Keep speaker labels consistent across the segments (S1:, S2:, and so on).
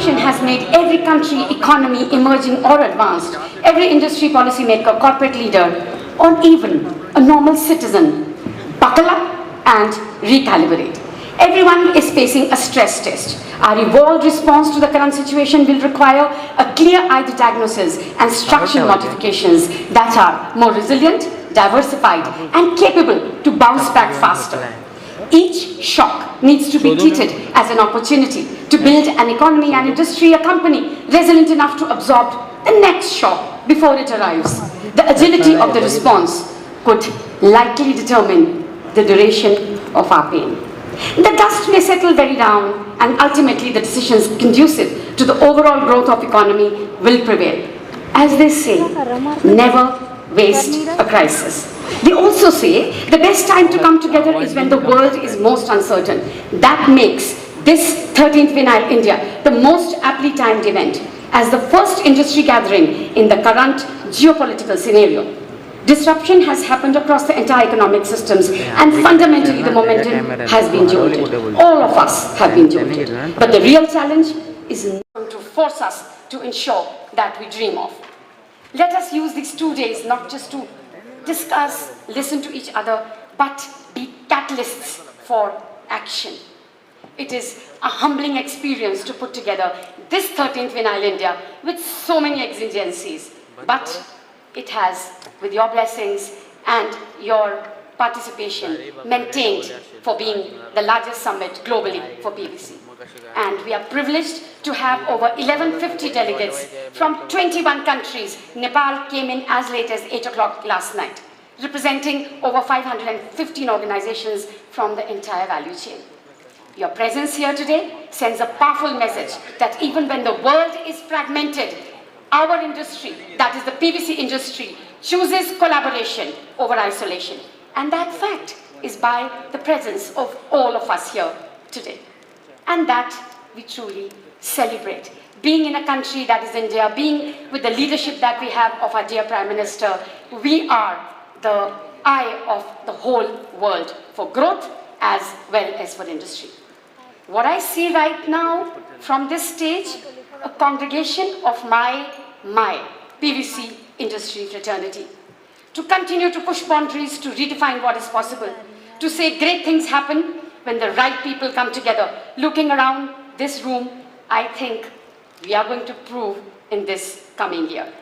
S1: disruption has made every country, economy, emerging or advanced, every industry policymaker, corporate leader, or even a normal citizen buckle up and recalibrate. Everyone is facing a stress test. Our evolved response to the current situation will require a clear-eyed diagnosis and structural modifications that are more resilient, diversified, and capable to bounce back faster. Each shock needs to be treated as an opportunity to build an economy, an industry, a company resilient enough to absorb the next shock before it arrives. The agility of the response could likely determine the duration of our pain. The dust may settle very down, and ultimately the decisions conducive to the overall growth of economy will prevail. As they say, never waste a crisis. They also say the best time to come together is when the world is most uncertain. That makes this 13th Vinyl India the most aptly timed event as the first industry gathering in the current geopolitical scenario. Disruption has happened across the entire economic systems, and fundamentally the momentum has been jolted. All of us have been jolted. But the real challenge is not to force us to ensure that we dream of. Let us use these 2 days not just to discuss, listen to each other, but be catalysts for action. It is a humbling experience to put together this 13th Vinyl India with so many exigencies, but it has, with your blessings and your participation, maintained for being the largest summit globally for PVC. And we are privileged to have over 1150 delegates from 21 countries. Nepal came in as late as 8 o'clock last night, representing over 515 organizations from the entire value chain. Your presence here today sends a powerful message that even when the world is fragmented, our industry, that is the PVC industry, chooses collaboration over isolation. And that fact is by the presence of all of us here today. And that we truly celebrate. Being in a country that is India, being with the leadership that we have of our dear Prime Minister, we are the eye of the whole world for growth as well as for industry. What I see right now from this stage, a congregation of my PVC industry fraternity, to continue to push boundaries, to redefine what is possible, to say great things happen when the right people come together. Looking around this room, I think we are going to prove in this coming year.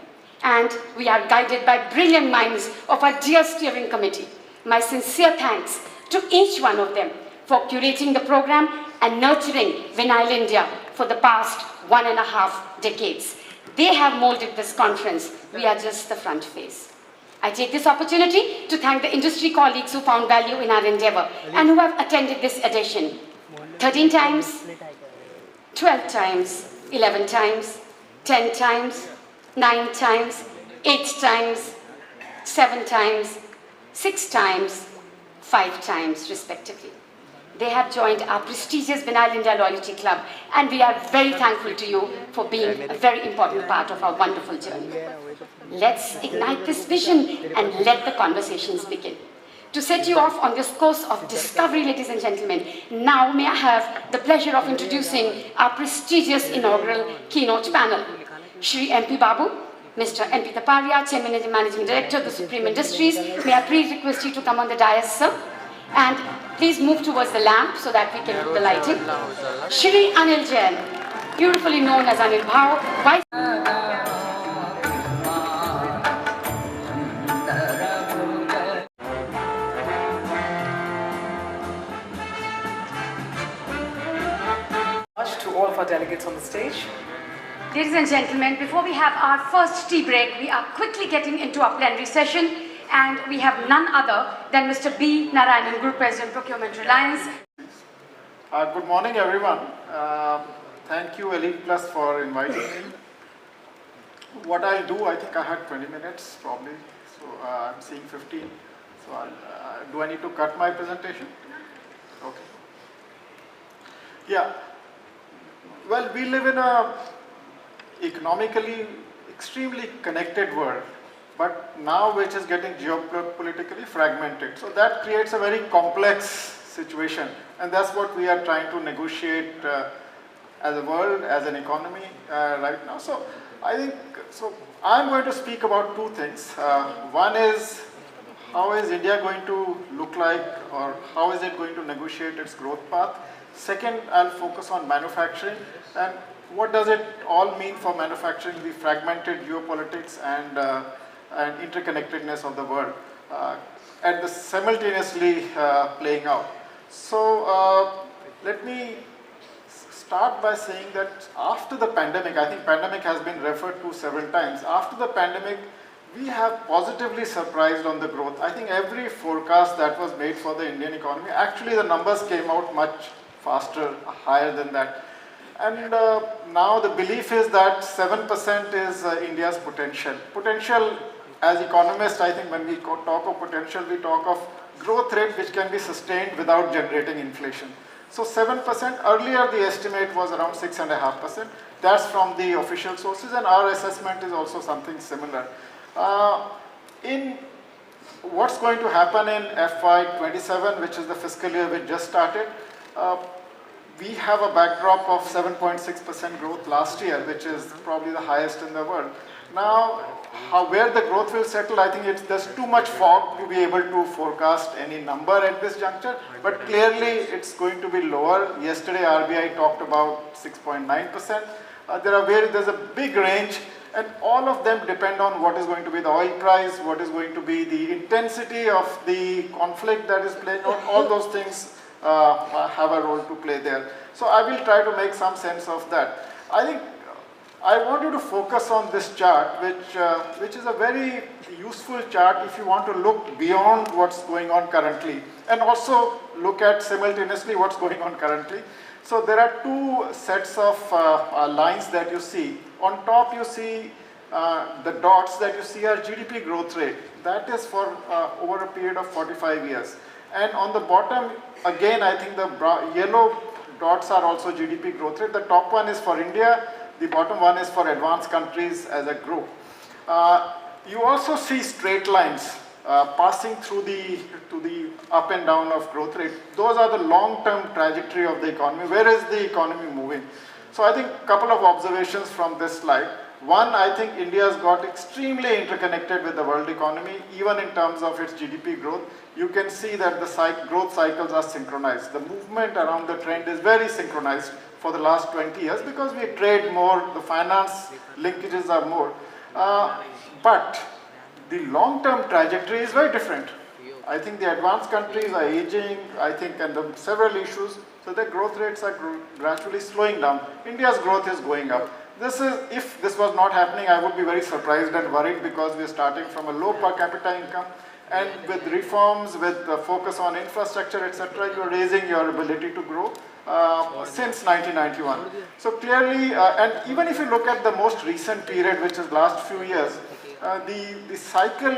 S1: And we are guided by brilliant minds of our dear steering committee. My sincere thanks to each one of them for curating the program and nurturing Vinyl India for the past 1.5 decades. They have molded this conference. We are just the front face. I take this opportunity to thank the industry colleagues who found value in our endeavor and who have attended this edition 13 times, 12 times, 11 times, 10 times, 9 times, 8 times, 7 times, 6 times, 5 times respectively. They have joined our prestigious Vinyl India Loyalty Club, and we are very thankful to you for being a very important part of our wonderful journey. Let's ignite this vision and let the conversations begin. To set you off on this course of discovery, ladies and gentlemen, now may I have the pleasure of introducing our prestigious inaugural keynote panel. Shri MP Babu, Mr. MP Taparia, Chairman and Managing Director of the Supreme Industries, may I please request you to come on the dais, sir? And please move towards the lamp so that we can do the lighting. Shri Anil Jain, beautifully known as Anil Bhau, Vice
S2: to all of our delegates on the stage.
S1: Ladies and gentlemen, before we have our first tea break, we are quickly getting into our plenary session, and we have none other than Mr. B. Narayanan, Group President, Procurement Reliance.
S3: Good morning, everyone. Thank you, Elite Plus, for inviting me. What I'll do, I think I had 20 minutes probably, so I'm seeing 15. So do I need to cut my presentation? Okay. Yeah. Well, we live in a economically extremely connected world, but now which is getting geopolitically fragmented. So that creates a very complex situation, and that's what we are trying to negotiate as a world, as an economy right now. So I think, so I'm going to speak about two things. One is, how is India going to look like, or how is it going to negotiate its growth path? Second, I'll focus on manufacturing and what does it all mean for manufacturing, the fragmented geopolitics and interconnectedness of the world, and the simultaneously playing out. So let me start by saying that after the pandemic, I think pandemic has been referred to several times. After the pandemic, we have positively surprised on the growth. I think every forecast that was made for the Indian economy, actually the numbers came out much faster, higher than that. And now the belief is that 7% is India's potential. Potential, as economists, I think when we talk of potential, we talk of growth rate which can be sustained without generating inflation. So 7%, earlier the estimate was around 6.5%. That's from the official sources, and our assessment is also something similar. In what's going to happen in FY27, which is the fiscal year which just started, we have a backdrop of 7.6% growth last year, which is probably the highest in the world. Now, where the growth will settle, I think there's too much fog to be able to forecast any number at this juncture, but clearly it's going to be lower. Yesterday, RBI talked about 6.9%. There's a big range, and all of them depend on what is going to be the oil price, what is going to be the intensity of the conflict that is playing out. All those things have a role to play there. So I will try to make some sense of that. I think I want you to focus on this chart, which is a very useful chart if you want to look beyond what's going on currently, and also look at simultaneously what's going on currently. So there are two sets of lines that you see. On top you see the dots that you see are GDP growth rate. That is for over a period of 45 years. And on the bottom, again, I think the yellow dots are also GDP growth rate. The top one is for India. The bottom one is for advanced countries as a group. You also see straight lines passing through the up and down of growth rate. Those are the long-term trajectory of the economy. Where is the economy moving? So I think a couple of observations from this slide. One, I think India has got extremely interconnected with the world economy, even in terms of its GDP growth. You can see that the growth cycles are synchronized. The movement around the trend is very synchronized for the last 20 years because we trade more, the finance linkages are more. But the long-term trajectory is very different. I think the advanced countries are aging, I think, and several issues, so their growth rates are gradually slowing down. India's growth is going up. If this was not happening, I would be very surprised and worried because we are starting from a low per capita income, and with reforms, with the focus on infrastructure, etc., you are raising your ability to grow since 1991. So clearly, and even if you look at the most recent period, which is last few years, the cycle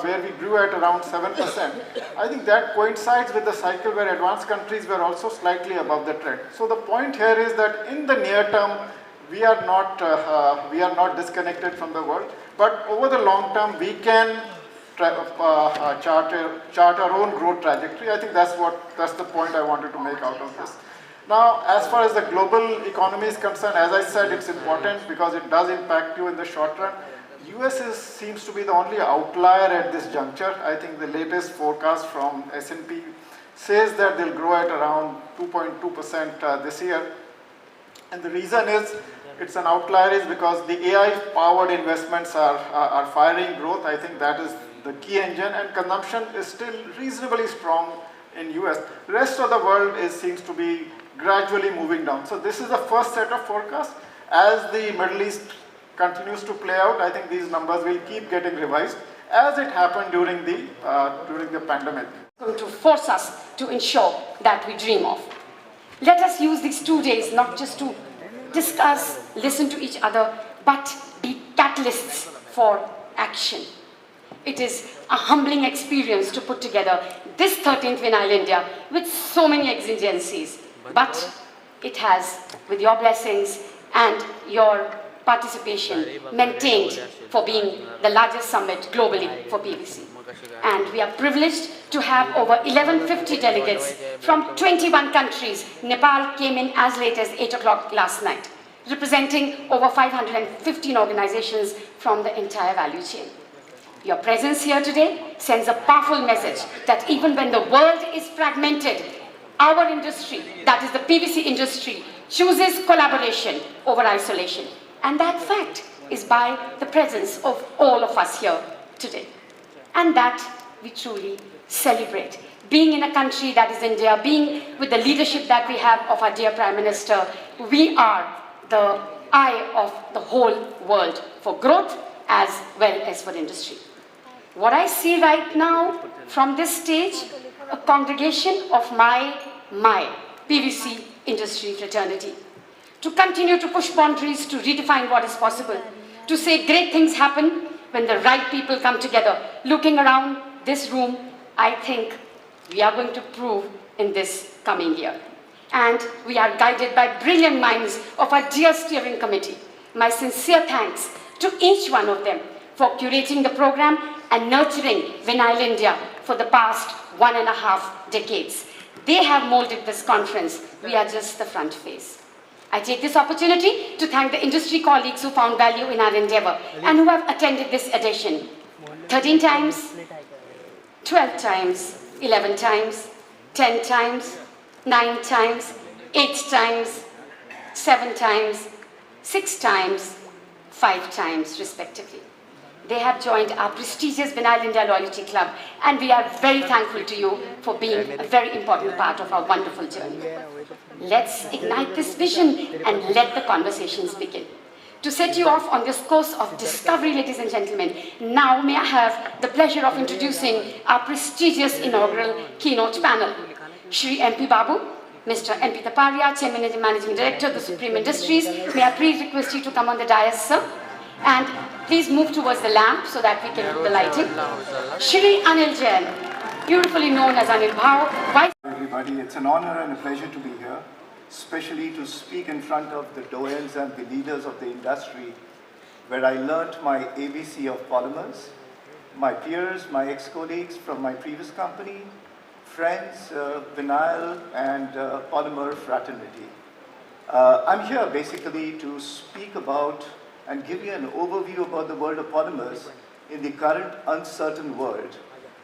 S3: where we grew at around 7%, I think that coincides with the cycle where advanced countries were also slightly above the trend. So the point here is that in the near term, we are not disconnected from the world, but over the long term, we can chart our own growth trajectory. I think that's the point I wanted to make out of this. Now, as far as the global economy is concerned, as I said, it's important because it does impact you in the short run. US seems to be the only outlier at this juncture. I think the latest forecast from S&P says that they'll grow at around 2.2% this year. And the reason is, it's an outlier is because the AI-powered investments are firing growth. I think that is the key engine, and consumption is still reasonably strong in US. The rest of the world seems to be gradually moving down. So this is the first set of forecasts. As the Middle East continues to play out, I think these numbers will keep getting revised, as it happened during the pandemic.
S1: Going to force us to ensure that we dream of. Let us use these 2 days not just to discuss, listen to each other, but be catalysts for action. It is a humbling experience to put together this 13th Vinyl India with so many exigencies, but it has, with your blessings and your participation maintained for being the largest summit globally for PVC. And we are privileged to have over 1150 delegates from 21 countries. Nepal came in as late as 8 o'clock last night, representing over 515 organizations from the entire value chain. Your presence here today sends a powerful message that even when the world is fragmented, our industry, that is the PVC industry, chooses collaboration over isolation. And that fact is by the presence of all of us here today. And that we truly celebrate. Being in a country that is India, being with the leadership that we have of our dear Prime Minister, we are the eye of the whole world for growth as well as for industry. What I see right now from this stage, a congregation of my PVC industry fraternity, to continue to push boundaries, to redefine what is possible, to say great things happen when the right people come together. Looking around this room, I think we are going to prove in this coming year. And we are guided by brilliant minds of our dear steering committee. My sincere thanks to each one of them for curating the program and nurturing Vinyl India for the past 1.5 decades. They have molded this conference. We are just the front face. I take this opportunity to thank the industry colleagues who found value in our endeavor and who have attended this edition 13 times, 12 times, 11 times, 10 times, 9 times, 8 times, 7 times, 6 times, 5 times, respectively. They have joined our prestigious Vinyl India Loyalty Club, and we are very thankful to you for being a very important part of our wonderful journey. Let's ignite this vision and let the conversations begin. To set you off on this course of discovery, ladies and gentlemen, now may I have the pleasure of introducing our prestigious inaugural keynote panel. Shri MP Babu, Mr. MP Taparia, Chairman and Managing Director of the Supreme Industries, may I please request you to come on the dais, sir? And please move towards the lamp so that we can do the lighting. Shri Anil Jain, beautifully known as Anil Bhau, Vice.
S4: Everybody, it's an honor and a pleasure to be here, especially to speak in front of the doyens and the leaders of the industry, where I learnt my ABC of polymers, my peers, my ex-colleagues from my previous company, friends, vinyl and polymer fraternity. I'm here basically to speak about and give you an overview about the world of polymers in the current uncertain world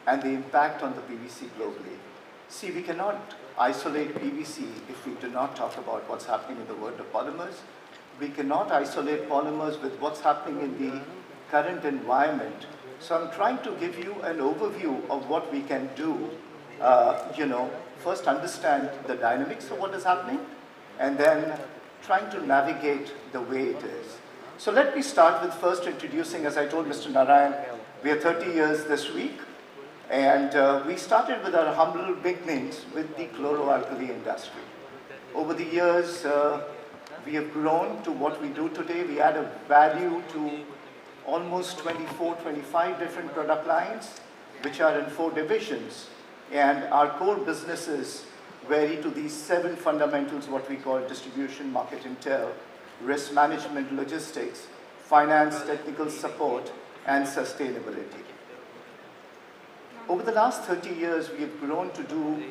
S4: and the impact on the PVC globally. See, we cannot isolate PVC if we do not talk about what's happening in the world of polymers. We cannot isolate polymers with what's happening in the current environment. So I'm trying to give you an overview of what we can do. First understand the dynamics of what is happening, and then trying to navigate the way it is. So let me start with first introducing, as I told Mr. Narayan, we are 30 years this week, and we started with our humble beginnings with the chloroalkali industry. Over the years, we have grown to what we do today. We add a value to almost 24, 25 different product lines, which are in 4 divisions. And our core businesses vary to these 7 fundamentals, what we call distribution, market intel, risk management, logistics, finance, technical support, and sustainability. Over the last 30 years, we have grown to do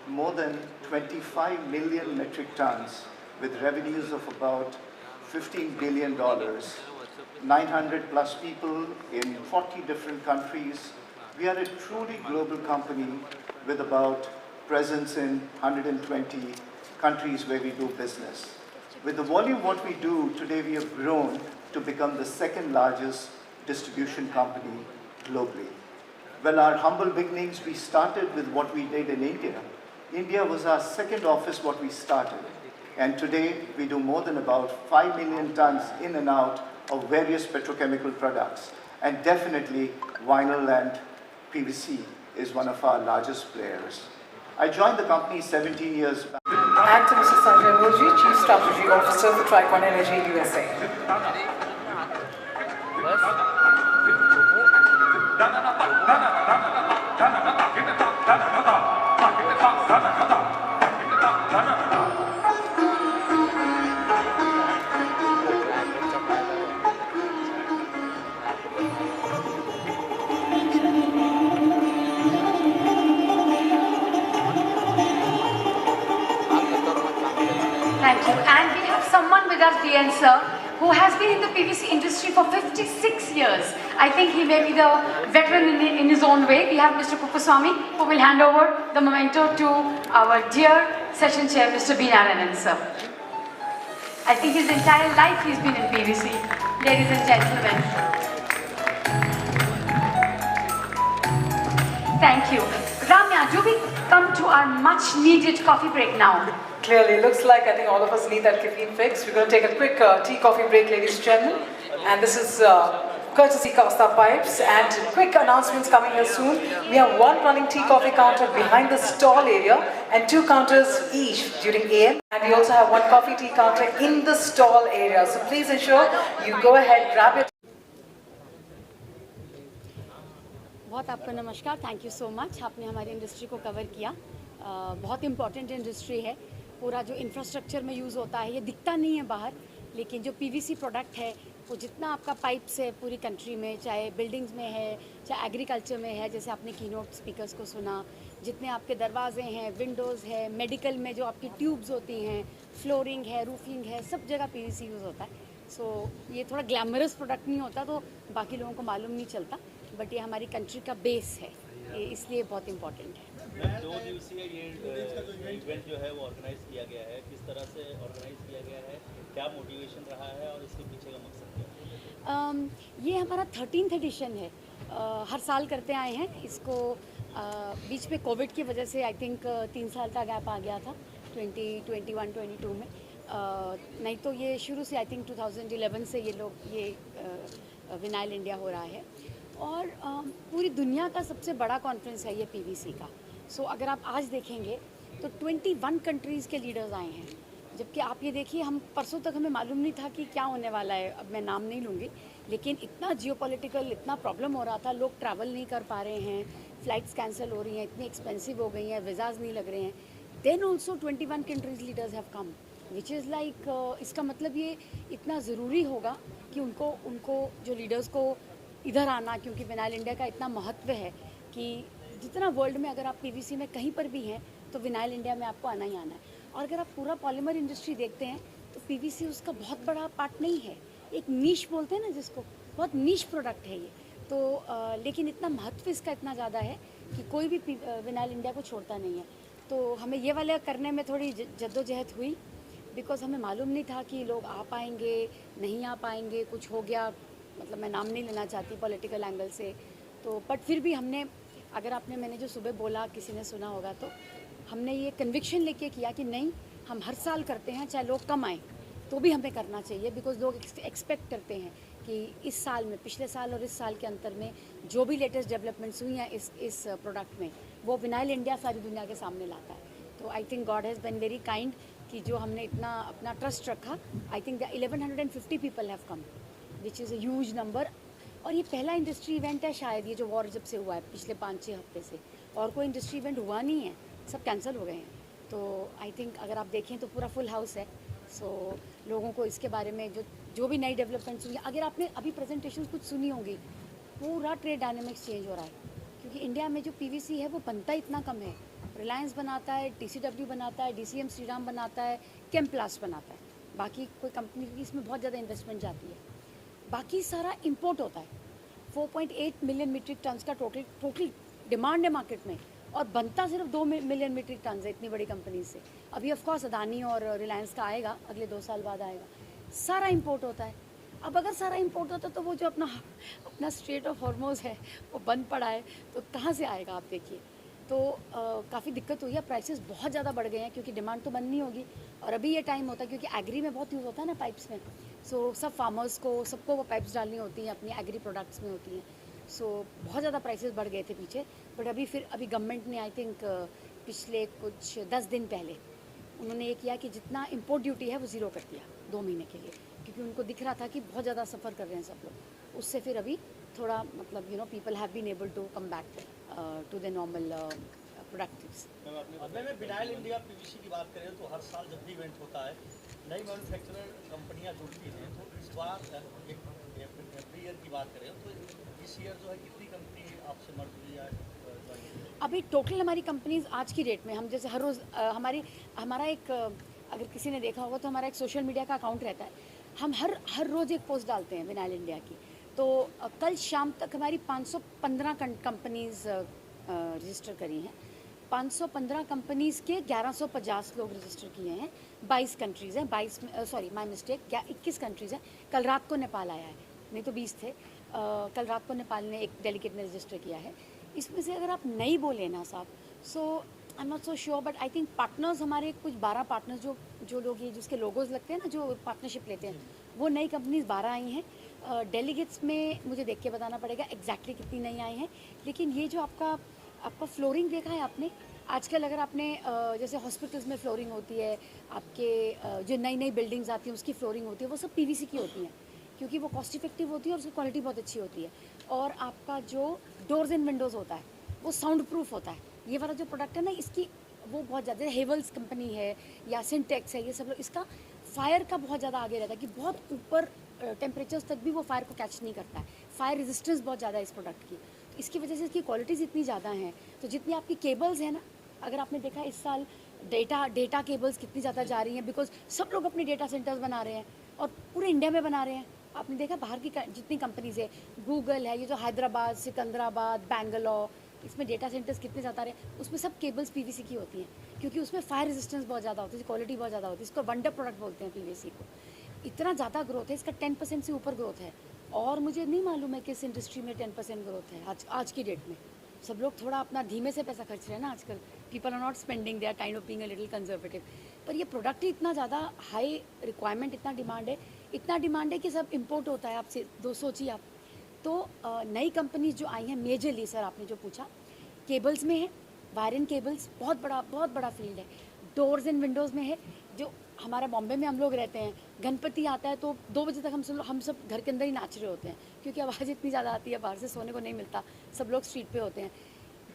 S4: more than 25 million metric tons with revenues of about $15 billion, 900 plus people in 40 different countries. We are a truly global company with about presence in 120 countries where we do business. With the volume what we do, today we have grown to become the 2nd largest distribution company globally. Well, our humble beginnings, we started with what we did in India. India was our 2nd office what we started. And today we do more than about 5 million tons in and out of various petrochemical products. And definitely vinyl and PVC is one of our largest players. I joined the company 17 years back.
S2: And to Mr. Sanjay Murji, Chief Strategy Officer for Tricon Energy USA.
S1: Thank you. And we have someone with us, DN sir, who has been in the PVC industry for 56 years. I think he may be the veteran in his own way. We have Mr. Kuppuswamy, who will hand over the memento to our dear session chair, Mr. B. Narayanan sir. I think his entire life he's been in PVC. Ladies and gentlemen. Thank you. Ramya, do we come to our much needed coffee break now?
S2: Clearly, looks like I think all of us need that caffeine fix. We're going to take a quick tea coffee break, ladies and gentlemen. And this is courtesy Costa Pipes. And quick announcements coming here soon. We have one running tea coffee counter behind the stall area and 2 counters each during AM. And we also have one coffee tea counter in the stall area. So please ensure you go ahead, grab your
S1: बहुत आपका नमस्कार. Thank you so much. आपने हमारी industry को cover किया. बहुत important industry है. पूरा जो इंफ्रास्ट्रक्चर में यूज़ होता है ये दिखता नहीं है बाहर, लेकिन जो पीवीसी प्रोडक्ट है वो जितना आपका पाइप्स है पूरी कंट्री में, चाहे बिल्डिंग्स में है चाहे एग्रीकल्चर में है, जैसे आपने कीनोट स्पीकर्स को सुना, जितने आपके दरवाजे हैं, विंडोज़ है, मेडिकल में जो आपकी ट्यूब्स होती हैं, फ्लोरिंग है, रूफिंग है, सब जगह पीवीसी यूज़ होता है. सो ये थोड़ा ग्लैमरस प्रोडक्ट नहीं होता तो बाकी लोगों को मालूम नहीं चलता, बट ये हमारी कंट्री का बेस है, ये इसलिए बहुत इम्पॉर्टेंट है.
S5: 2 दिवसीय ये इवेंट जो है वो ऑर्गेनाइज किया गया है, किस तरह से ऑर्गेनाइज किया गया है, क्या मोटिवेशन रहा है और इसके पीछे का मकसद क्या है?
S1: ये हमारा 13th एडिशन है. हर साल करते आए हैं इसको. बीच में कोविड की वजह से आई थिंक 3 साल का गैप आ गया था 2021-22 में. नहीं तो ये शुरू से आई थिंक 2011 से ये लोग ये विनाइल इंडिया हो रहा है और पूरी दुनिया का सबसे बड़ा कॉन्फ्रेंस है ये पीवीसी का. सो अगर आप आज देखेंगे तो 21 कंट्रीज़ के लीडर्स आए हैं, जबकि आप ये देखिए हम परसों तक हमें मालूम नहीं था कि क्या होने वाला है. अब मैं नाम नहीं लूँगी, लेकिन इतना जियोपॉलिटिकल इतना प्रॉब्लम हो रहा था, लोग ट्रैवल नहीं कर पा रहे हैं, फ़्लाइट्स कैंसिल हो रही हैं, इतनी एक्सपेंसिव हो गई हैं, वीज़ाज़ नहीं लग रहे हैं. Then also 21 countries leaders have come, which is like इसका मतलब ये इतना ज़रूरी होगा कि उनको जो लीडर्स को इधर आना, क्योंकि विनाइल इंडिया का इतना महत्व है कि जितना वर्ल्ड में अगर आप पीवीसी में कहीं पर भी हैं तो विनाइल इंडिया में आपको आना ही आना है. और अगर आप पूरा पॉलीमर इंडस्ट्री देखते हैं तो पीवीसी उसका बहुत बड़ा पार्ट नहीं है. एक नीश बोलते हैं ना जिसको, बहुत नीश प्रोडक्ट है ये तो. लेकिन इतना महत्व इसका इतना ज़्यादा है कि कोई भी विनाइल इंडिया को छोड़ता नहीं है. तो हमें ये वाले करने में थोड़ी जद्दोजहद हुई, बिकॉज हमें मालूम नहीं था कि लोग आ पाएंगे नहीं आ पाएंगे, कुछ हो गया. मतलब मैं नाम नहीं लेना चाहती पॉलिटिकल एंगल से, तो बट फिर भी हमने, अगर मैंने जो सुबह बोला किसी ने सुना होगा, तो हमने ये कन्विक्शन लेके किया कि नहीं, हम हर साल करते हैं, चाहे लोग कम आएँ तो भी हमें करना चाहिए. बिकॉज लोग एक्सपेक्ट करते हैं कि इस साल में, पिछले साल और इस साल के अंतर में जो भी लेटेस्ट डेवलपमेंट्स हुई हैं इस प्रोडक्ट में, वो विनाइल इंडिया सारी दुनिया के सामने लाता है. तो I think God has been very kind कि जो हमने इतना अपना ट्रस्ट रखा. I think 1150 people have come, which is a huge number. और ये पहला इंडस्ट्री इवेंट है शायद, ये जो वॉर जब से हुआ है पिछले 5-6 हफ्ते से, और कोई इंडस्ट्री इवेंट हुआ नहीं है, सब कैंसिल हो गए हैं. तो आई थिंक अगर आप देखें तो पूरा फुल हाउस है. सो लोगों को इसके बारे में जो भी नई डेवलपमेंट्स हुई, अगर आपने अभी प्रेजेंटेशन कुछ सुनी होगी, पूरा ट्रेड डायनेमिक्स चेंज हो रहा है. क्योंकि इंडिया में जो पीवीसी है वो बनता इतना कम है. रिलायंस बनाता है, TCW बनाता है, DCM श्रीराम बनाता है, केमप्लास्ट बनाता है. बाकी कोई कंपनी की इसमें बहुत ज़्यादा इन्वेस्टमेंट जाती है. बाकी सारा इंपोर्ट होता है. 4.8 मिलियन मीट्रिक टन्स का टोटल डिमांड है मार्केट में, और बनता सिर्फ 2 मिलियन मीट्रिक टन है इतनी बड़ी कंपनी से. अभी ऑफ कोर्स अदानी और रिलायंस का आएगा, अगले 2 साल बाद आएगा. सारा इंपोर्ट होता है. अब अगर सारा इंपोर्ट होता तो वो जो अपना स्ट्रेट ऑफ हॉर्मोज है वो बंद पड़ा है, तो कहाँ से आएगा आप देखिए. तो काफ़ी दिक्कत हुई है. प्राइसेस बहुत ज़्यादा बढ़ गए हैं क्योंकि डिमांड तो बंद नहीं होगी. और अभी ये टाइम होता है क्योंकि एग्री में बहुत यूज़ होता है ना पाइप्स में. सो सब फार्मर्स को सबको वो पाइप्स डालनी होती हैं, अपनी एग्री प्रोडक्ट्स में होती हैं. सो बहुत ज़्यादा प्राइसेस बढ़ गए थे पीछे. बट अभी गवर्नमेंट ने आई थिंक पिछले कुछ 10 दिन पहले उन्होंने ये किया कि जितना इंपोर्ट ड्यूटी है वो ज़ीरो कर दिया 2 महीने के लिए, क्योंकि उनको दिख रहा था कि बहुत ज़्यादा सफ़र कर रहे हैं सब लोग. उससे फिर अभी थोड़ा मतलब people have been able to come back to the normal productives.
S5: मैं विनाइल इंडिया पीवीसी की बात करें तो हर साल जब भी इवेंट होता है नई मैन्युफैक्चरर कंपनियां जुड़ती हैं. तो इस बार एवरी ईयर की बात करें तो इस ईयर जो है कितनी कंपनी आपसे मर्ज हुई है? अभी
S1: टोटल हमारी कंपनीज आज की डेट में हम जैसे हर रोज़ हमारा एक अगर किसी ने देखा होगा तो हमारा एक सोशल मीडिया का अकाउंट रहता है, हम हर रोज़ एक पोस्ट डालते हैं विनाइल इंडिया की। तो कल शाम तक हमारी 515 कंपनीज़ रजिस्टर करी हैं। 515 कंपनीज़ के 1150 लोग रजिस्टर किए हैं। 22 कंट्रीज़ हैं, 21 कंट्रीज़ हैं। कल रात को नेपाल आया है, नहीं तो 20 थे। कल रात को नेपाल ने एक डेलीगेट ने रजिस्टर किया है। इसमें से अगर आप नहीं बोले ना साहब, so I am not so sure, but I think partners हमारे कुछ 12 पार्टनर्स जो लोग ये जिसके लोगोज लगते हैं ना, जो पार्टनरशिप लेते हैं, वो नई कंपनीज 12 आई हैं। डेलीगेट्स में मुझे देख के बताना पड़ेगा एग्जैक्टली कितनी नई आई हैं। लेकिन ये जो आपका फ्लोरिंग देखा है आपने आजकल, अगर आपने जैसे हॉस्पिटल्स में फ्लोरिंग होती है, आपके जो नई बिल्डिंग्स आती हैं उसकी फ्लोरिंग होती है, वो सब पीवीसी की होती हैं, क्योंकि वो कॉस्ट इफेक्टिव होती है और उसकी क्वालिटी बहुत अच्छी होती है। और आपका जो डोर्स एंड विंडोज़ होता है वो साउंड प्रूफ होता है। ये वाला जो प्रोडक्ट है ना, इसकी वो बहुत ज़्यादा, हेवल्स कंपनी है या सिंटेक्स है, ये सब लोग इसका फायर का बहुत ज़्यादा आगे रहता है कि बहुत ऊपर टेम्परेचर्स तक भी वो फायर को कैच नहीं करता है। फायर रेजिस्टेंस बहुत ज़्यादा है इस प्रोडक्ट की, इसकी वजह से इसकी क्वालिटीज़ इतनी ज़्यादा हैं। तो जितनी आपकी केबल्स हैं ना, अगर आपने देखा इस साल डेटा केबल्स कितनी ज़्यादा जा रही हैं, बिकॉज सब लोग अपने डेटा सेंटर्स बना रहे हैं और पूरे इंडिया में बना रहे हैं। आपने देखा बाहर की जितनी कंपनीज है, गूगल है, ये जो हैदराबाद, सिकंदराबाद, बैंगलोर, इसमें डेटा सेंटर्स कितने ज़्यादा रहे, उसमें सब केबल्स पीवीसी की होती हैं, क्योंकि उसमें फायर रेजिस्टेंस बहुत ज़्यादा होती है, क्वालिटी बहुत ज़्यादा होती है। इसको वंडर प्रोडक्ट बोलते हैं पीवीसी को। इतना ज़्यादा ग्रोथ है इसका, 10% से ऊपर ग्रोथ है। और मुझे नहीं मालूम है किस इंडस्ट्री में 10% ग्रोथ है आज की डेट में। सब लोग थोड़ा अपना धीमे से पैसा खर्च रहे हैं ना आजकल। People are not spending, they are kind of being a little conservative. पर ये प्रोडक्ट ही इतना ज़्यादा हाई रिक्वायरमेंट, इतना डिमांड है कि सब इम्पोर्ट होता है। आपसे दो सोचिए आप। तो नई कंपनीज जो आई हैं मेजरली, सर आपने जो पूछा, केबल्स में है, वायर एंड केबल्स बहुत बड़ा फील्ड है। डोर्स एंड विंडोज़ में है, जो हमारा बॉम्बे में हम लोग रहते हैं, गणपति आता है तो 2 बजे तक हम सब घर के अंदर ही नाच रहे होते हैं, क्योंकि आवाज़ इतनी ज़्यादा आती है, बाहर से सोने को नहीं मिलता, सब लोग स्ट्रीट पे होते हैं।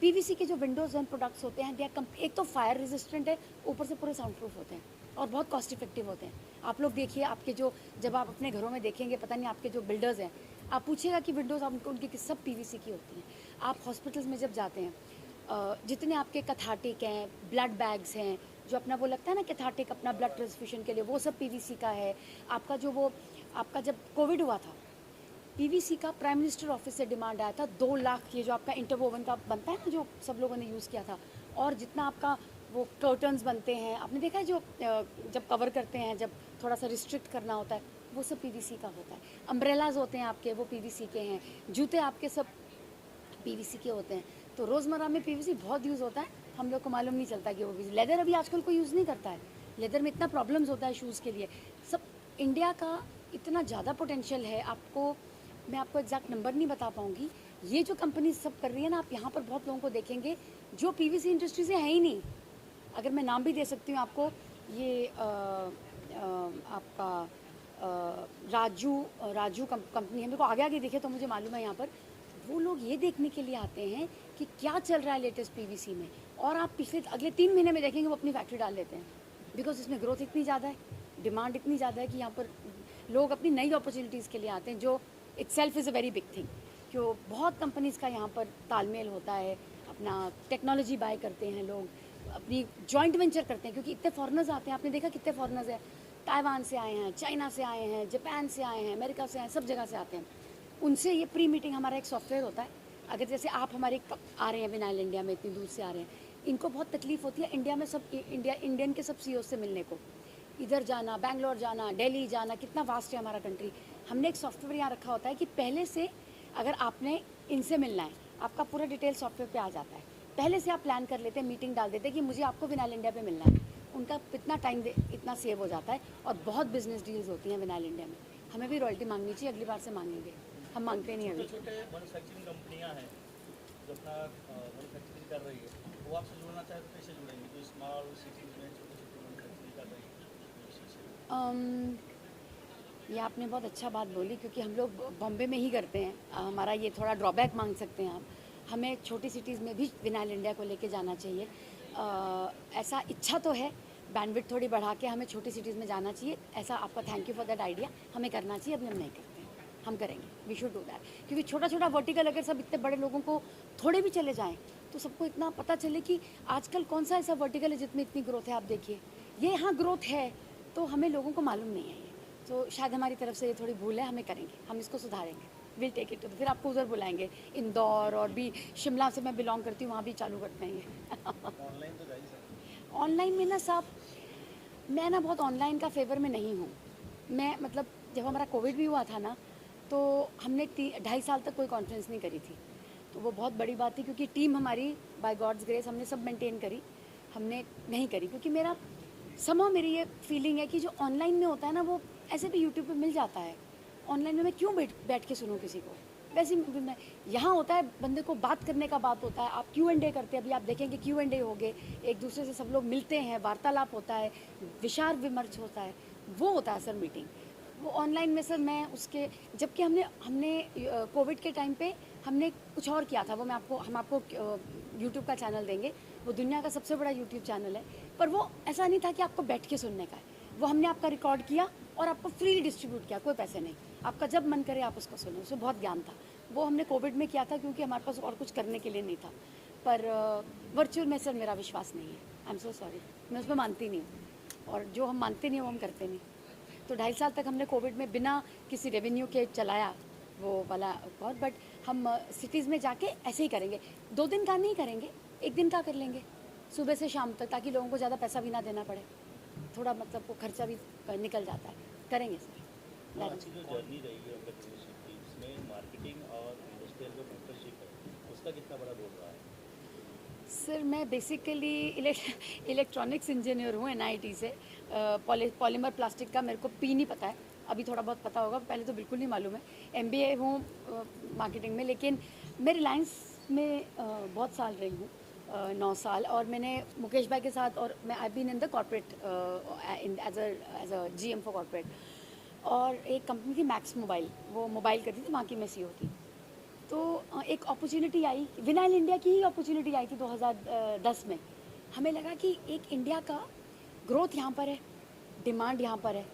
S1: पीवीसी के जो विंडोज़ एंड प्रोडक्ट्स होते हैं, एक तो फायर रेजिस्टेंट है, ऊपर से पूरे साउंड प्रूफ होते हैं और बहुत कॉस्ट इफेक्टिव होते हैं। आप लोग देखिए, आपके जो जब आप अपने घरों में देखेंगे, पता नहीं आपके जो बिल्डर्स हैं, आप पूछिएगा कि विंडोज़ आप उनकी सब पीवीसी की होती हैं। आप हॉस्पिटल्स में जब जाते हैं, जितने आपके कैथार्टिक हैं, ब्लड बैग्स हैं, जो अपना वो लगता है ना कैथार्टिक, अपना ब्लड ट्रांसफ्यूजन के लिए, वो सब पीवीसी का है। आपका जब कोविड हुआ था, पीवीसी का प्राइम मिनिस्टर ऑफिस से डिमांड आया था 2 लाख, ये जो आपका इंटरवोवन का बनता है ना, जो सब लोगों ने यूज़ किया था। और जितना आपका वो कर्टन्स बनते हैं, आपने देखा है जो जब कवर करते हैं, जब थोड़ा सा रिस्ट्रिक्ट करना होता है, वो सब पीवीसी का होता है। अम्ब्रेलाज होते हैं आपके, वो पीवीसी के हैं। जूते आपके सब पीवीसी के होते हैं। तो रोज़मर्रा में पीवीसी बहुत यूज़ होता है, हम लोग को मालूम नहीं चलता कि वो पीवीसी। लेदर अभी आजकल कोई यूज़ नहीं करता है, लेदर में इतना प्रॉब्लम्स होता है शूज़ के लिए। सब इंडिया का इतना ज़्यादा पोटेंशियल है, मैं आपको एग्जैक्ट नंबर नहीं बता पाऊँगी। ये जो कंपनी सब कर रही है ना, आप यहाँ पर बहुत लोगों को देखेंगे जो पीवीसी इंडस्ट्री से है ही नहीं। अगर मैं नाम भी दे सकती हूँ आपको, ये आपका राजू कंपनी है, मेरे को आगे दिखे तो मुझे मालूम है। यहाँ पर वो लोग ये देखने के लिए आते हैं कि क्या चल रहा है लेटेस्ट पीवीसी में, और आप अगले 3 महीने में देखेंगे वो अपनी फैक्ट्री डाल लेते हैं, बिकॉज इसमें ग्रोथ इतनी ज़्यादा है, डिमांड इतनी ज़्यादा है कि यहाँ पर लोग अपनी नई अपॉर्चुनिटीज़ के लिए आते हैं, जो itself is a very big thing. क्यों बहुत कंपनीज़ का यहाँ पर तालमेल होता है, अपना टेक्नोलॉजी बाय करते हैं लोग, अपनी जॉइंट वेंचर करते हैं, क्योंकि इतने फॉरेनर्स आते हैं। आपने देखा कितने फॉरेनर्स हैं, ताइवान से आए हैं, चाइना से आए हैं, जापान से आए हैं, अमेरिका से आए हैं, सब जगह से आते हैं। उनसे ये प्री मीटिंग, हमारा एक सॉफ्टवेयर होता है। अगर जैसे आप हमारे आ रहे हैं विनाइल इंडिया में, इतनी दूर से आ रहे हैं, इनको बहुत तकलीफ होती है इंडिया में इंडियन के सब सीईओ से मिलने को, इधर जाना, बैंगलोर जाना, दिल्ली जाना, कितना वास्ट है हमारा कंट्री। हमने एक सॉफ्टवेयर यहाँ रखा होता है कि पहले से अगर आपने इनसे मिलना है, आपका पूरा डिटेल सॉफ्टवेयर पे आ जाता है। पहले से आप प्लान कर लेते हैं, मीटिंग डाल देते हैं कि मुझे आपको विनाइल इंडिया पे मिलना है। उनका इतना टाइम इतना सेव हो जाता है, और बहुत बिजनेस डील्स होती हैं विनाइल इंडिया में। हमें भी रॉयल्टी मांगनी चाहिए, अगली बार से मांगेंगे, हम मांगते नहीं अभी।
S5: छोटे मैन्युफैक्चरिंग कंपनियां हैं जो अपना मैन्युफैक्चरिंग कर रही है, वो आपसे जुड़ना चाहे तो कैसे जुड़ेंगे? जो स्मॉल सिटीज़ में छोटे मैन्युफैक्चरिंग कर रही है।
S1: ये आपने बहुत अच्छा बात बोली, क्योंकि हम लोग बॉम्बे में ही करते हैं। हमारा ये थोड़ा ड्रॉबैक मांग सकते हैं आप। हमें छोटी सिटीज़ में भी विनाइल इंडिया को लेके जाना चाहिए। ऐसा इच्छा तो है, बैंडविड्थ थोड़ी बढ़ा के हमें छोटी सिटीज़ में जाना चाहिए। ऐसा आपका thank you for that idea, हमें करना चाहिए। अभी हम नहीं करते हैं, हम करेंगे, वी शुड डू दैट। क्योंकि छोटा छोटा वर्टिकल अगर सब इतने बड़े लोगों को थोड़े भी चले जाएँ, तो सबको इतना पता चले कि आजकल कौन सा ऐसा वर्टिकल है जिसमें इतनी ग्रोथ है। आप देखिए ये यहाँ ग्रोथ है तो हमें लोगों को मालूम नहीं है ये, तो शायद हमारी तरफ से ये थोड़ी भूल है, हमें करेंगे, हम इसको सुधारेंगे, विल टेक इट। तो फिर आपको उधर बुलाएंगे, इंदौर और भी शिमला से मैं बिलोंग करती हूँ, वहाँ भी चालू करते हैं ये।
S5: ऑनलाइन तो जाहिर है।
S1: ऑनलाइन में ना साहब, मैं ना बहुत ऑनलाइन का फेवर में नहीं हूँ। मैं मतलब जब हमारा कोविड भी हुआ था ना, तो हमने 2.5 साल तक कोई कॉन्फ्रेंस नहीं करी थी, तो वो बहुत बड़ी बात थी, क्योंकि टीम हमारी बाय गॉड्स ग्रेस हमने सब मेंटेन करी, हमने नहीं करी, क्योंकि मेरा समहाउ मेरी ये फीलिंग है कि जो ऑनलाइन में होता है ना, वो ऐसे भी यूट्यूब पे मिल जाता है। ऑनलाइन में मैं क्यों बैठ के सुनूं किसी को, वैसे ही मैं यहाँ होता है, बंदे को बात करने का बात होता है, आप Q&A करते हैं, अभी आप देखेंगे Q&A हो गए, एक दूसरे से सब लोग मिलते हैं, वार्तालाप होता है, विचार विमर्श होता है, वो होता है सर मीटिंग। वो ऑनलाइन में सर मैं उसके, जबकि हमने कोविड के टाइम पे हमने कुछ और किया था, वो हम आपको यूट्यूब का चैनल देंगे, वो दुनिया का सबसे बड़ा यूट्यूब चैनल है, पर वो ऐसा नहीं था कि आपको बैठ के सुनने का है, वो हमने आपका रिकॉर्ड किया और आपको फ्री डिस्ट्रीब्यूट किया, कोई पैसे नहीं, आपका जब मन करे आप उसको सुनो, उसमें बहुत ज्ञान था। वो हमने कोविड में किया था, क्योंकि हमारे पास और कुछ करने के लिए नहीं था। पर वर्चुअल में सर मेरा विश्वास नहीं है, आई एम सो सॉरी, मैं उसमें मानती नहीं हूँ, और जो हम मानते नहीं वो हम करते नहीं। तो 2.5 साल तक हमने कोविड में बिना किसी रेवेन्यू के चलाया वो वाला और, बट हम सिटीज़ में जाके ऐसे ही करेंगे, 2 दिन का नहीं करेंगे, 1 दिन का कर लेंगे, सुबह से शाम तक, ताकि लोगों को ज़्यादा पैसा भी ना देना पड़े, थोड़ा मतलब वो खर्चा भी निकल जाता है, करेंगे सर।
S5: आपकी जो जर्नी रही है एंटरप्रेन्योरशिप की, उसमें मार्केटिंग और इंडस्ट्रियल जो मेंटरशिप है, उसका कितना बड़ा रोल रहा है?
S1: सर मैं बेसिकली इलेक्ट्रॉनिक्स इंजीनियर हूँ NIT से, पॉलीमर प्लास्टिक का मेरे को P नहीं पता है, अभी थोड़ा बहुत पता होगा, पहले तो बिल्कुल नहीं मालूम है। MBA हूँ मार्केटिंग में, लेकिन मैं रिलायंस में बहुत साल रही हूँ, 9 साल, और मैंने मुकेश भाई के साथ, और मैं I been in the corporate as a GM for corporate, और एक कंपनी थी मैक्स मोबाइल, वो मोबाइल करती थी, वहाँ की मैं CEO थी। तो एक अपॉर्चुनिटी आई, विनाइल इंडिया की ही अपॉर्चुनिटी आई थी 2010 में। हमें लगा कि एक इंडिया का ग्रोथ यहाँ पर है, डिमांड यहाँ पर है,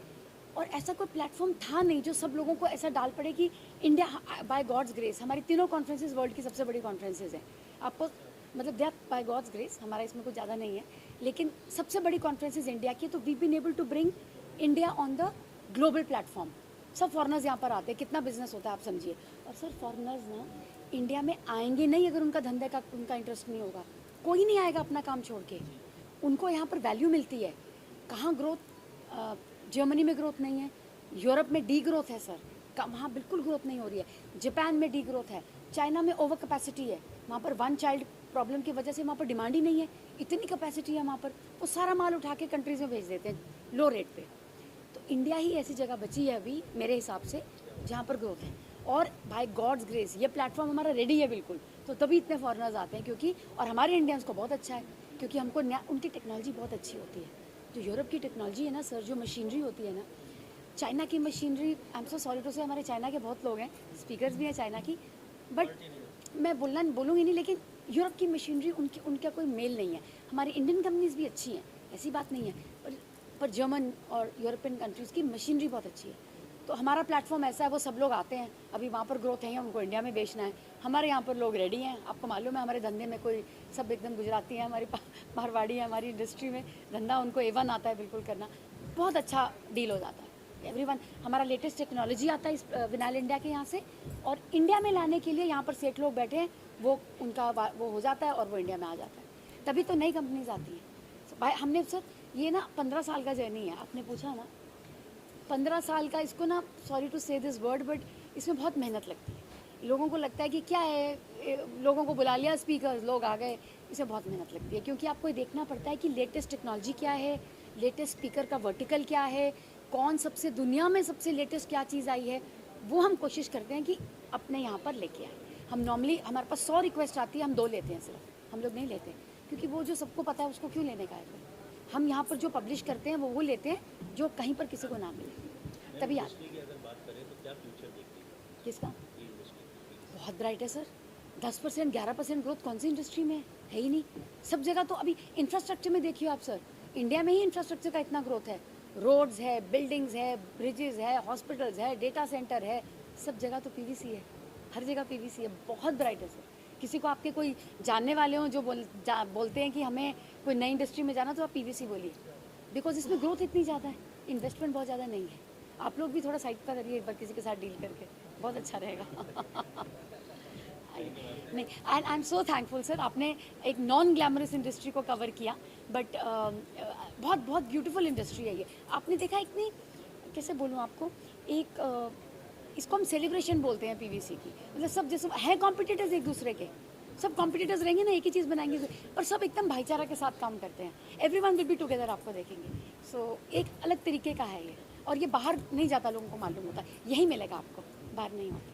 S1: और ऐसा कोई प्लेटफॉर्म था नहीं जो सब लोगों को ऐसा डाल पड़े कि इंडिया बाय गॉड्स ग्रेस, हमारी तीनों कॉन्फ्रेंसेस वर्ल्ड की सबसे बड़ी कॉन्फ्रेंसेस हैं, आपको मतलब they are by God's grace, हमारा इसमें कुछ ज़्यादा नहीं है, लेकिन सबसे बड़ी कॉन्फ्रेंसेस इंडिया की, तो we been able to bring India on the global platform. सब फॉरेनर्स यहाँ पर आते हैं, कितना बिजनेस होता है आप समझिए, और सर फॉरेनर्स ना इंडिया में आएंगे नहीं अगर उनका धंधे का उनका इंटरेस्ट नहीं होगा, कोई नहीं आएगा अपना काम छोड़ के, उनको यहाँ पर वैल्यू मिलती है। कहाँ ग्रोथ, जर्मनी में ग्रोथ नहीं है, यूरोप में डी ग्रोथ है सर, वहाँ बिल्कुल ग्रोथ नहीं हो रही है, जापान में डी ग्रोथ है, चाइना में ओवर कैपेसिटी है, वहाँ पर 1 चाइल्ड प्रॉब्लम की वजह से वहाँ पर डिमांड ही नहीं है, इतनी कैपेसिटी है वहाँ पर, वो सारा माल उठा के कंट्रीज में भेज देते हैं लो रेट पे। तो इंडिया ही ऐसी जगह बची है अभी मेरे हिसाब से जहाँ पर ग्रोथ है, और बाय गॉड्स ग्रेस ये प्लेटफॉर्म हमारा रेडी है बिल्कुल, तो तभी इतने फॉरेनर्स आते हैं, क्योंकि और हमारे इंडियंस को बहुत अच्छा है, क्योंकि हमको उनकी टेक्नोलॉजी बहुत अच्छी होती है। जो यूरोप की टेक्नोलॉजी है ना सर, जो मशीनरी होती है ना, चाइना की machinery, I am so sorry to say, हमारे चाइना के बहुत लोग हैं, स्पीकर्स भी हैं चाइना की, बट मैं बोलूँगी नहीं, लेकिन यूरोप की मशीनरी उनका कोई मेल नहीं है। हमारी इंडियन कंपनीज भी अच्छी हैं, ऐसी बात नहीं है, पर जर्मन और यूरोपियन कंट्रीज़ की मशीनरी बहुत अच्छी है। तो हमारा प्लेटफॉर्म ऐसा है, वो सब लोग आते हैं, अभी वहाँ पर ग्रोथ है, उनको इंडिया में बेचना है, हमारे यहाँ पर लोग रेडी हैं। आपको मालूम है हमारे धंधे में कोई सब एकदम गुजराती हैं, हमारी मारवाड़ी है, हमारी इंडस्ट्री में धंधा उनको A1 आता है बिल्कुल करना, बहुत अच्छा डील हो जाता है। एवरीवन, हमारा लेटेस्ट टेक्नोलॉजी आता है इस विनाइल इंडिया के यहाँ से, और इंडिया में लाने के लिए यहाँ पर सेठ लोग बैठे हैं, वो उनका वो हो जाता है और वो इंडिया में आ जाता है, तभी तो नई कंपनीज आती हैं। भाई हमने सर ये ना 15 साल का जर्नी है, आपने पूछा ना 15 साल का, इसको ना सॉरी टू से दिस वर्ड, बट इसमें बहुत मेहनत लगती है। लोगों को लगता है कि क्या है, लोगों को बुला लिया स्पीकर्स, लोग आ गए, इसमें बहुत मेहनत लगती है, क्योंकि आपको ये देखना पड़ता है कि लेटेस्ट टेक्नोलॉजी क्या है, लेटेस्ट स्पीकर का वर्टिकल क्या है, कौन सबसे दुनिया में सबसे लेटेस्ट क्या चीज़ आई है, वो हम कोशिश करते हैं कि अपने यहाँ पर लेके आए। हम नॉर्मली हमारे पास 100 रिक्वेस्ट आती है, हम 2 लेते हैं सिर्फ, हम लोग नहीं लेते, क्योंकि वो जो सबको पता है उसको क्यों लेने का है। हम यहाँ पर जो पब्लिश करते हैं वो लेते हैं जो कहीं पर किसी को ना मिले, तभी आते हैं।
S5: इंडस्ट्री की अगर बात करें तो क्या फ्यूचर देखती है
S1: किसका?
S5: ये इंडस्ट्री?
S1: बहुत ब्राइट है सर, 10% 11% ग्रोथ कौन सी इंडस्ट्री में है ही नहीं। सब जगह तो अभी इंफ्रास्ट्रक्चर में देखिए आप सर, इंडिया में ही इंफ्रास्ट्रक्चर का इतना ग्रोथ है, रोड्स है, बिल्डिंग्स है, ब्रिजेस है, हॉस्पिटल्स है, डेटा सेंटर है, सब जगह तो PVC है, हर जगह PVC है, बहुत ब्राइट है सर। किसी को आपके कोई जानने वाले हों जो बोलते हैं कि हमें कोई नई इंडस्ट्री में जाना, तो आप PVC बोलिए, बिकॉज इसमें ग्रोथ इतनी ज़्यादा है, इन्वेस्टमेंट बहुत ज़्यादा नहीं है। आप लोग भी थोड़ा साइड पर करिए एक बार किसी के साथ डील करके, बहुत अच्छा रहेगा। नहीं, and I am so thankful sir, आपने एक नॉन ग्लैमरस इंडस्ट्री को कवर किया, बट बहुत बहुत ब्यूटीफुल इंडस्ट्री है ये। आपने देखा इतनी, कैसे बोलूँ आपको, एक इसको हम सेलिब्रेशन बोलते हैं पीवीसी की, मतलब सब जैसे हैं कॉम्पिटिटर्स एक दूसरे के, सब कॉम्पिटिटर्स रहेंगे ना, एक ही चीज़ बनाएंगे, पर सब एकदम भाईचारा के साथ काम करते हैं। एवरीवन विल बी टुगेदर, आपको देखेंगे। सो एक अलग तरीके का है ये, और ये बाहर नहीं जाता, लोगों को मालूम होता, यही मिलेगा आपको, बाहर नहीं होता।